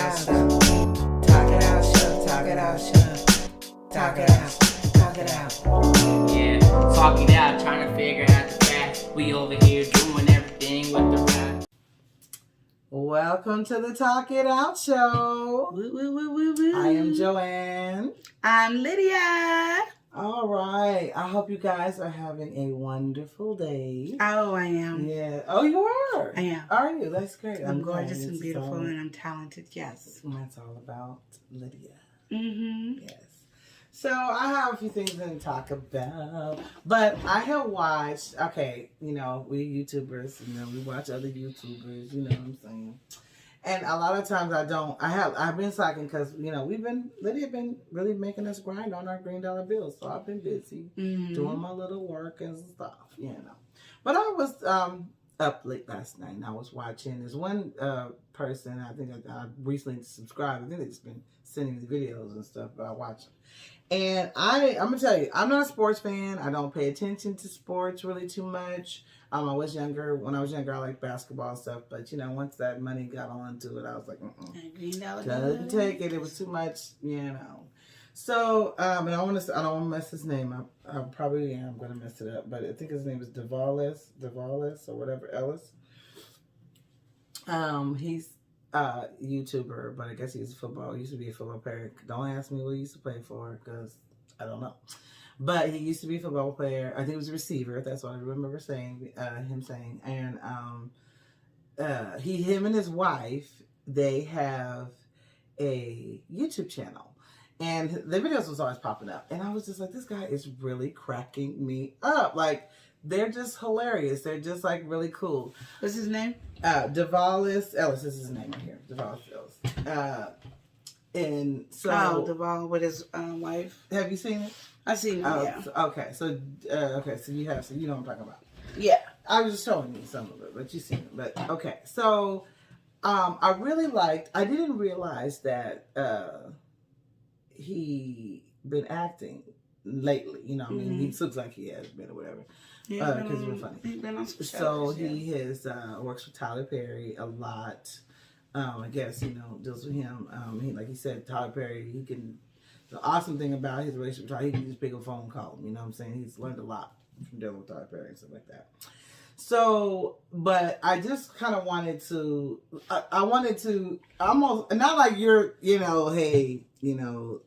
out. Talk it out, show. Talk it out, show. Talk it out. Talk it out. Yeah, talk it out, trying to figure out the path. We over here doing everything with the rap. Welcome to the Talk It Out Show. Woo, woo, woo, woo, woo. I am Joanne. I'm Lydia. All right. I hope you guys are having a wonderful day. Oh, I am. Yeah. Oh, you are? I am. Are you? That's great. I'm gorgeous and beautiful and I'm talented. Yes. That's all about Lydia. Mm-hmm. Yes. So I have a few things to talk about, but I have watched, okay, you know, we YouTubers, and then we watch other YouTubers, you know what I'm saying? And a lot of times I've been slacking because, you know, Lydia been really making us grind on our $green bills. So I've been busy doing my little work and stuff, you know. But I was up late last night and I was watching this one person, I think I recently subscribed. I think they've just been sending me videos and stuff, but I watch them. And I'm going to tell you, I'm not a sports fan. I don't pay attention to sports really too much. When I was younger, I liked basketball and stuff. But, you know, once that money got onto it, I was like, couldn't take it. It was too much, you know. So, and I don't want to mess his name up. I probably am going to mess it up. But I think his name is Devale or whatever, Ellis. He's a YouTuber, but I guess he's he used to be a football player. Don't ask me what he used to play for, because I don't know. But he used to be a football player. I think he was a receiver. That's what I remember him saying. And him and his wife, they have a YouTube channel. And the videos was always popping up. And I was just like, this guy is really cracking me up. Like, they're just hilarious. They're just, like, really cool. What's his name? Devale Ellis is his name right here. Devale Ellis. And so... Oh, Devale with his wife. Have you seen it? I've seen it, yeah. Okay, so you have, so you know what I'm talking about. Yeah. I was just showing you some of it, but you've seen it. But, okay, so I didn't realize that he been acting lately. You know, I mean, he looks like he has been or whatever. Because he's funny. He's been on some shows, so he has works with Tyler Perry a lot. I guess, you know, deals with him. Like he said, Tyler Perry, the awesome thing about his relationship with Tyler, he can just pick a phone call. You know what I'm saying? He's learned a lot from dealing with Tyler Perry and stuff like that. So, but I just kind of wanted to, almost, not like you're, you know, hey, you know,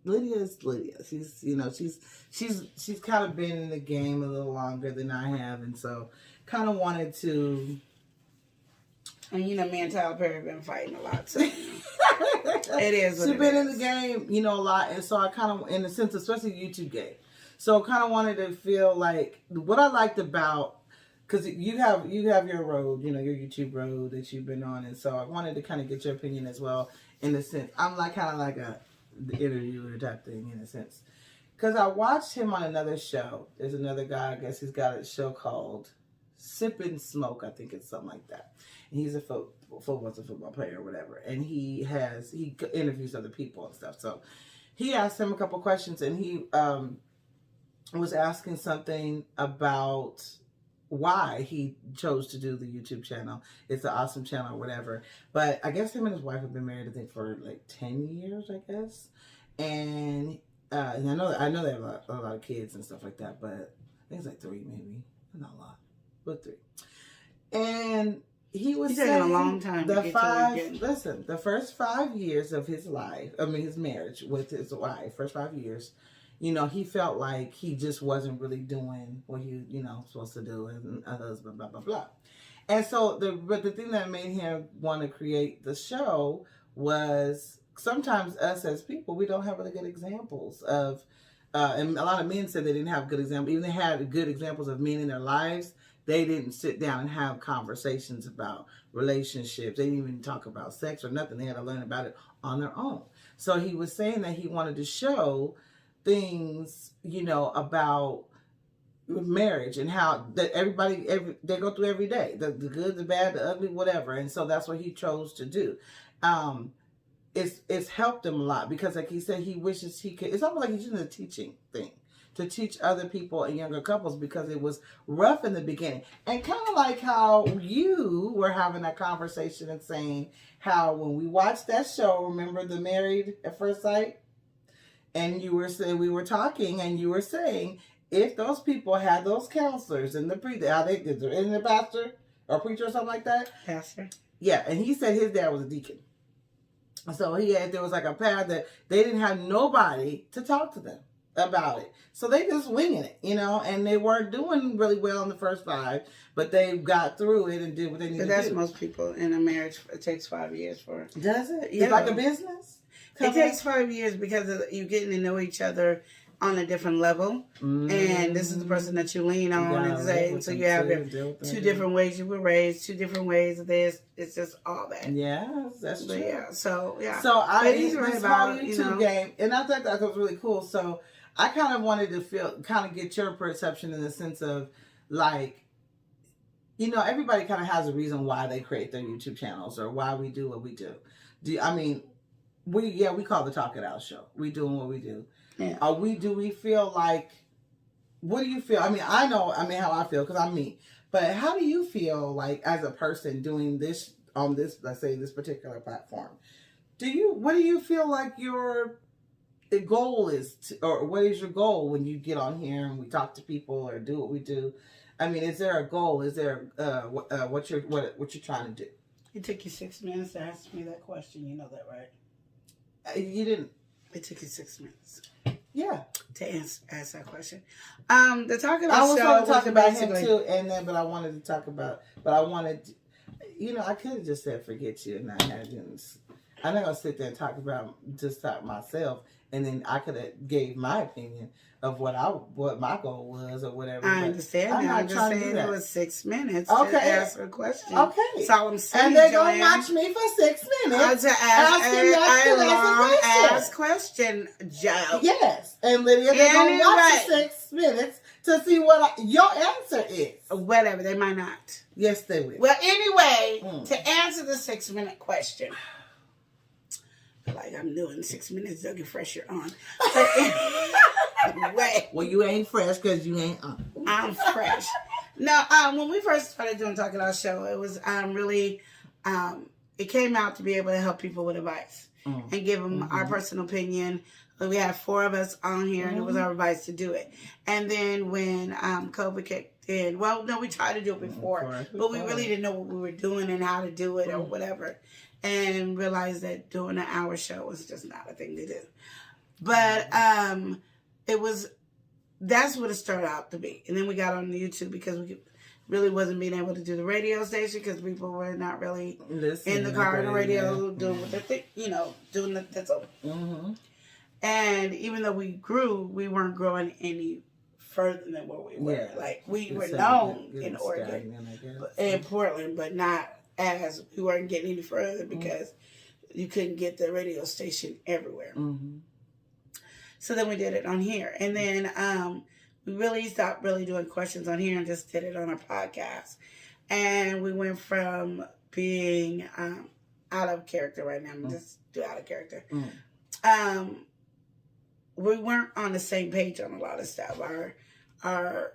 Lydia's Lydia. She's, you know, she's kind of been in the game a little longer than I have, and so kind of wanted to. And you know, me and Tyler Perry have been fighting a lot, so it is. She's been in the game, you know, a lot, and so I kind of, in a sense, especially YouTube game. So kind of wanted to feel like what I liked about, because you have your road, you know, your YouTube road that you've been on, and so I wanted to kind of get your opinion as well. In a sense, I'm like kind of like the interviewer type thing in a sense, because I watched him on another show. There's another guy, I guess he's got a show called Sip and Smoke, I think it's something like that. And he's a football player or whatever, and he interviews other people and stuff. So he asked him a couple questions, and he was asking something about why he chose to do the YouTube channel. It's an awesome channel or whatever. But I guess him and his wife have been married, I think, for like 10 years, I guess. And I know they have a lot of kids and stuff like that, but I think it's like 3 maybe. Not a lot, but 3. And he was saying a long time the first 5 years of his life, his marriage with his wife, first 5 years, you know, he felt like he just wasn't really doing what he, you know, supposed to do as a husband, blah, blah, blah. And so, the thing that made him want to create the show was sometimes us as people, we don't have really good examples of, and a lot of men said they didn't have good examples. Even they had good examples of men in their lives, they didn't sit down and have conversations about relationships. They didn't even talk about sex or nothing. They had to learn about it on their own. So he was saying that he wanted to show things, you know, about marriage and how that they go through every day, the good, the bad, the ugly, whatever. And so that's what he chose to do. It's helped him a lot because, like he said, he wishes he could. It's almost like he's doing a teaching thing to teach other people and younger couples because it was rough in the beginning. And kind of like how you were having that conversation and saying how when we watched that show, remember the Married at First Sight? And you were saying, we were talking and you were saying, if those people had those counselors and the pastor or preacher or something like that. Pastor. Yeah, and he said his dad was a deacon. So there was like a path that they didn't have nobody to talk to them about it. So they just winging it, and they weren't doing really well in the first 5, but they got through it and did what they needed to do. That's most people in a marriage. It takes 5 years for it. Does it? Yeah. It's like a business? It takes 5 years because of you getting to know each other on a different level. Mm-hmm. And this is the person that you lean on and say, so you have 2 different ways you were raised, 2 different ways of this. It's just all that. Yeah, that's true. Yeah, so he's right about YouTube game, and I thought that was really cool. So I kind of wanted to get your perception in the sense of like, everybody kind of has a reason why they create their YouTube channels or why we do what we do. We call the Talk It Out show. We doing what we do. Yeah. Do we feel like, what do you feel? I know how I feel because I'm me. But how do you feel like as a person doing this on this, let's say this particular platform? What do you feel like your goal is, or what is your goal when you get on here and we talk to people or do what we do? Is there a goal? Is there what you're trying to do? It took you 6 minutes to ask me that question. You know that, right? You didn't. It took you 6 minutes. Yeah. To ask that question. The Talking About show. I was going to talk about him too, but I wanted to talk about, I could have just said forget you and I'm not going to sit there and talk about myself, and then I could have gave my opinion of what my goal was or whatever. I understand. I'm just saying it was 6 minutes to ask a question. Okay. So I'm saying, and they're going to watch me for 6 minutes to ask a long question, Joe. Yes. And Lydia, they're going to watch for 6 minutes to see what your answer is. Whatever. They might not. Yes, they will. Well, anyway, to answer the 6 minute question. Like I'm doing 6 minutes, they'll get fresher on. Well, you ain't fresh because you ain't on. I'm fresh. No, when we first started doing Talking Out show, it was really, it came out to be able to help people with advice and give them our personal opinion. We had 4 of us on here, and it was our advice to do it. And then when COVID kicked in, well, no, we tried to do it before, but we really didn't know what we were doing and how to do it or whatever. And realized that doing an hour show was just not a thing to do. But that's what it started out to be. And then we got on YouTube because we really wasn't being able to do the radio station because people were not really in the car on the radio doing what they think, doing the thistle. Mm-hmm. And even though we grew, we weren't growing any further than where we were. Yeah. Like we were known in Oregon, in Portland, but not as we weren't getting any further because you couldn't get the radio station everywhere. Mm-hmm. So then we did it on here. And then we really stopped really doing questions on here and just did it on our podcast. And we went from being out of character right now. I'm just do out of character. We weren't on the same page on a lot of stuff. Our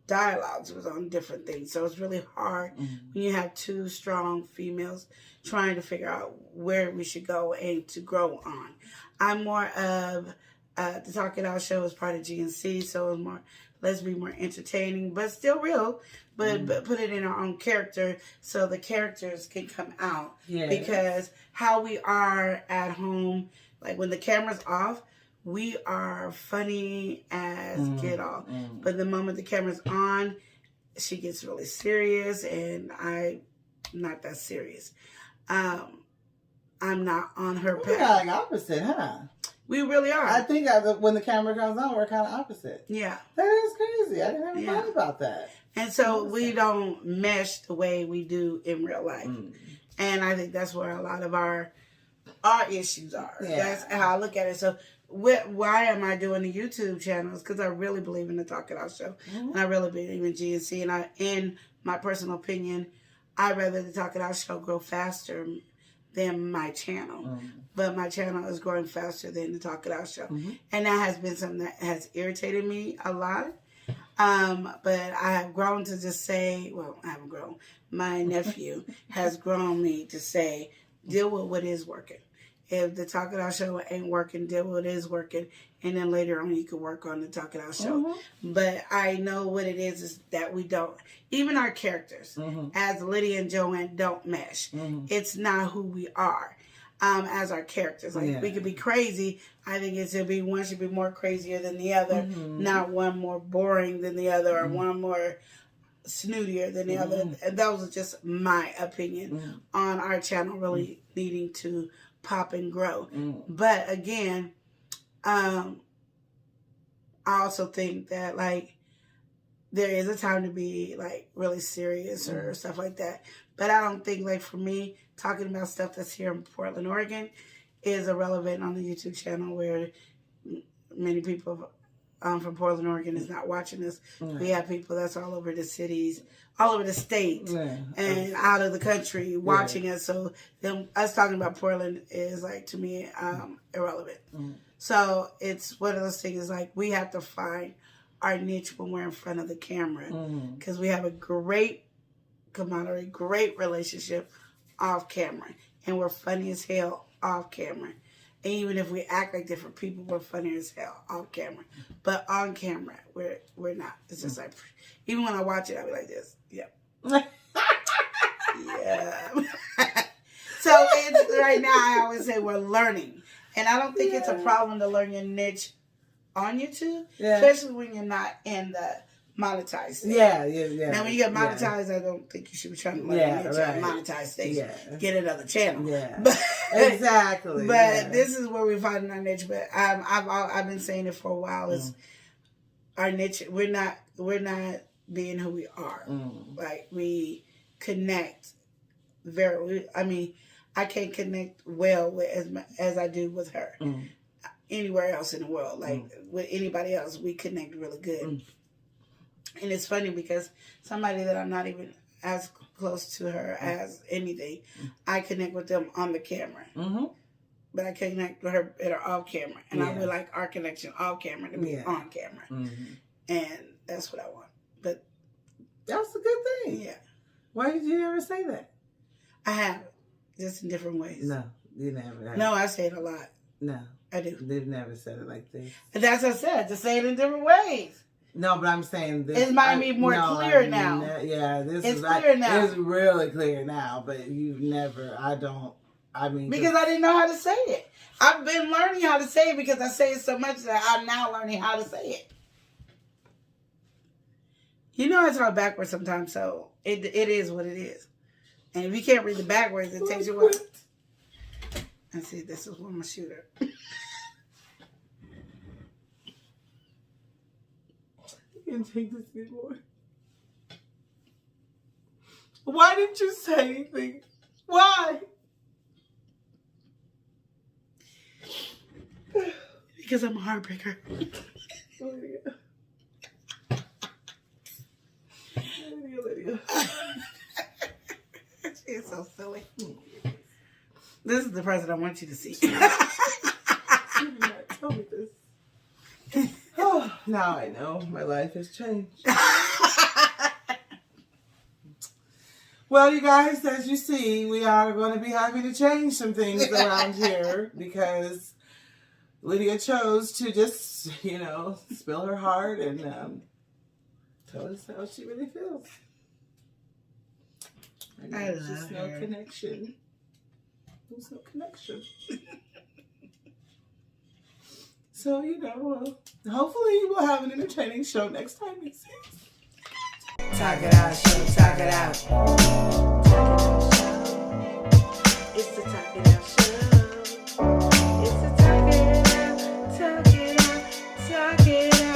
dialogues was on different things. So it's really hard when you have 2 strong females trying to figure out where we should go and to grow on. I'm more of the Talk It Out show is part of GNC, so it's more, let's be more entertaining, but still real, but put it in our own character so the characters can come out. Yes. Because how we are at home, like when the camera's off, we are funny as get off. But the moment the camera's on, she gets really serious, and I'm not that serious. I'm not on her path. We're like opposite, huh? We really are. I think when the camera comes on, we're kind of opposite. Yeah. That is crazy. I didn't ever thought about that. And so we don't mesh the way we do in real life. And I think that's where a lot of our issues are. Yeah. That's how I look at it. So why am I doing the YouTube channels? Because I really believe in the Talk It Out show. And I really believe in GNC. And in my personal opinion, I'd rather the Talk It Out show grow faster, than my channel. But my channel is growing faster than the Talk It Out show. And that has been something that has irritated me a lot. But I have grown to just say, well, I haven't grown. My nephew has grown me to say, deal with what is working. If the Talk It Out show ain't working, deal with what is working. And then later on, you can work on the Talk It Out show. But I know what it is that we don't, even our characters, as Lydia and Joanne, don't mesh. It's not who we are. As our characters. Like, we could be crazy. I think it should be, one should be more crazier than the other, not one more boring than the other, or one more snootier than the other. And that was just my opinion on our channel really needing to pop and grow. But again, I also think that, like, there is a time to be, like, really serious or stuff like that. But I don't think, like, for me, talking about stuff that's here in Portland, Oregon is irrelevant on the YouTube channel, where many people from Portland, Oregon is not watching this. We have people that's all over the cities, all over the state, and out of the country watching us. So them, us talking about Portland is, like, to me, irrelevant. So it's one of those things, like, we have to find our niche when we're in front of the camera, because we have a great camaraderie, great relationship off camera, and we're funny as hell off camera. And even if we act like different people, we're funny as hell off camera. But on camera, we're not. It's just like, even when I watch it, I'll be like this. Yep. Yeah. So it's, right now, I always say we're learning. And I don't think it's a problem to learn your niche on YouTube, especially when you're not in the monetized stage. Now, when you get monetized, I don't think you should be trying to learn your niche on monetized stage. Get another channel. But, exactly. But this is where we find our niche. But I've been saying it for a while. Is our niche? We're not being who we are. Like, we connect I mean, I can't connect well with as I do with her. Anywhere else in the world, like with anybody else, we connect really good. And it's funny because somebody that I'm not even as close to her as anything, I connect with them on the camera. But I connect with her at her off camera. And I would like our connection off camera to be on camera. And that's what I want. But that's a good thing. Yeah. Why did you never say that? I have, just in different ways. No, you never have. No, I say it a lot. No. I do. They've never said it like this. And that's what I said, to say it in different ways. No, but I'm saying this. It might be more clear now. This it's is clear now. It's really clear now, but you've never, because I didn't know how to say it. I've been learning how to say it because I say it so much that I'm now learning how to say it. You know, I talk backwards sometimes, so it is what it is. And if you can't read the backwards, it takes you a while. And see, this is where my shooter. I can't take this anymore. Why didn't you say anything? Why? Because I'm a heartbreaker. Lydia. She's so silly. This is the person I want you to see. You did not tell me this. Oh, now I know. My life has changed. Well, you guys, as you see, we are going to be having to change some things around here because Lydia chose to just, spill her heart and tell us how she really feels. And there's just no connection. There's no connection. So, hopefully we'll have an entertaining show next time we see. Talk it out, show, talk it out. It's the Talk It Out show. It's the Talk It Out, talk it out, talk it out.